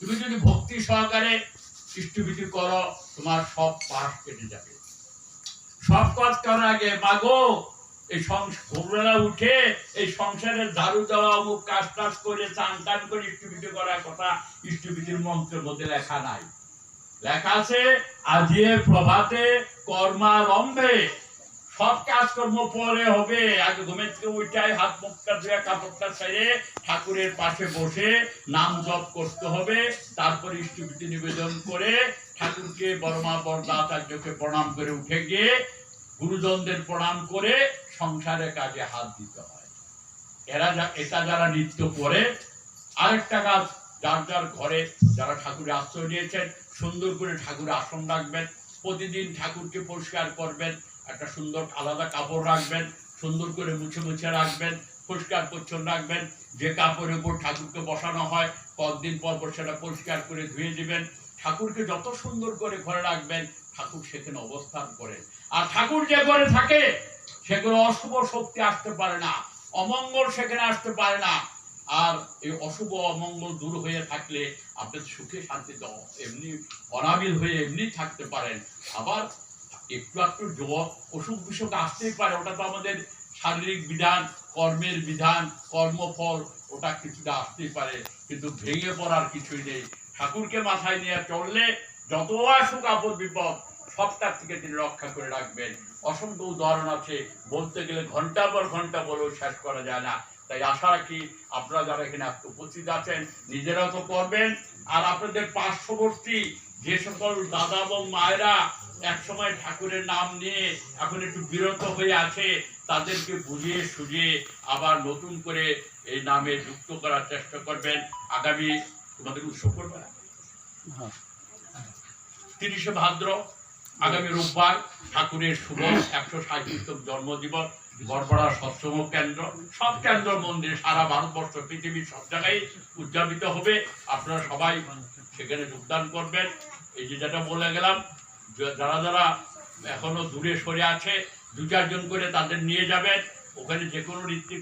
তুমি যদি ভক্তি সহকারে ইষ্টভীতি করো, তোমার সব পাশ কেটে যাবে। সব কাজ করার আগে মাগো এই ভোরবেলা উঠে এই সংসারের ঝাড়ু দেওয়া, অমুক কাজ টাজ করে চান টান করে ইষ্টভীতি করার কথা ইষ্টভীতির মন্ত্রের মধ্যে লেখা নাই। লেখা আছে আজিয়ে প্রভাতে কর্মারম্ভে, সব কাজকর্ম পরে হবে। আগে ঘুমের থেকে উঠাই হাত মুখটা ধুয়ে কাপড়টা ছেড়ে ঠাকুরের পাশে বসে নাম জপ করতে হবে। তারপরে ইষ্টভীতি নিবেদন করে ঠাকুরকে বড়মা বড়দা আচার্যকে প্রণাম করে উঠে গিয়ে গুরুজনদের প্রণাম করে সংসারের কাজে হাত দিতে হয়। এটা যারা নিত্য করে, আরেকটা কাজ, যার যার ঘরে যারা ঠাকুরের আশ্রয় নিয়েছেন সুন্দর করে ঠাকুরের আসন রাখবেন, প্রতিদিন ঠাকুরকে পরিষ্কার করবেন, একটা সুন্দর আলাদা কাপড় রাখবেন, সুন্দর করে মুছে মুছে রাখবেন, পরিষ্কার পরিচ্ছন্ন রাখবেন। যে কাপড়ের উপর ঠাকুরকে বসানো হয় কয়েকদিন পর পর সেটা পরিষ্কার করে ধুয়ে দিবেন। ঠাকুরকে যত সুন্দর করে ঘরে রাখবেন ঠাকুর সেখানে অবস্থান করেন। আর ঠাকুর যে ঘরে থাকে সেগুলো অশুভ শক্তি আসতে পারে না, অমঙ্গল সেখানে আসতে পারে না। আর এই অশুভ অমঙ্গল দূর হয়ে থাকলে আপনি সুখে শান্তি এমনি অনাবিল হয়ে এমনি থাকতে পারেন। আবার একটু একটু অসুখ বিসুখ আসতেই পারে, ওটা তো আমাদের শারীরিক বিধান, কর্মের বিধান, কর্মফল, ওটা কিছুটা আসতেই পারে, কিন্তু ভেঙে পড়ার কিছুই নেই। ঠাকুরকে মাথায় নিয়ে চললে যত আসুক আপদ বিপদ সবটার থেকে তিনি রক্ষা করে রাখবেন। অসংখ্য উদাহরণ আছে, বলতে গেলে ঘন্টা পর ঘন্টা বলেও শেষ করা যায় না। তাই আশা রাখি আপনারা যারা এখানে উপস্থিত আছেন নিজেরাও তো করবেন, আর আপনাদের পার্শ্ববর্তী যে সকল দাদা এবং মায়েরা একসময় ঠাকুরের নাম নিয়ে এখন একটু বিরত হয়ে আছে তাদেরকে বুঝিয়ে সুঝিয়ে আবার নতুন করে এই নামে যুক্ত করার চেষ্টা করবেন। আগামী তোমাদের উৎসব করবে 30শে ভাদ্র আগামী রোববার ঠাকুরের শুভ 160তম জন্মদিবস বড়বড়া সৎসঙ্গ কেন্দ্র, সব কেন্দ্র মন্দিরে সারা ভারতবর্ষ পৃথিবীর সব জায়গায় উদযাপিত হবে। আপনারা সবাই সেখানে যোগদান করবেন। এই যে যেটা বলে গেলাম, যারা যারা এখনো দূরে সরে আছে 2-4 জন করে তাদের নিয়ে যাবেন। ওখানে যে কোনো রীতি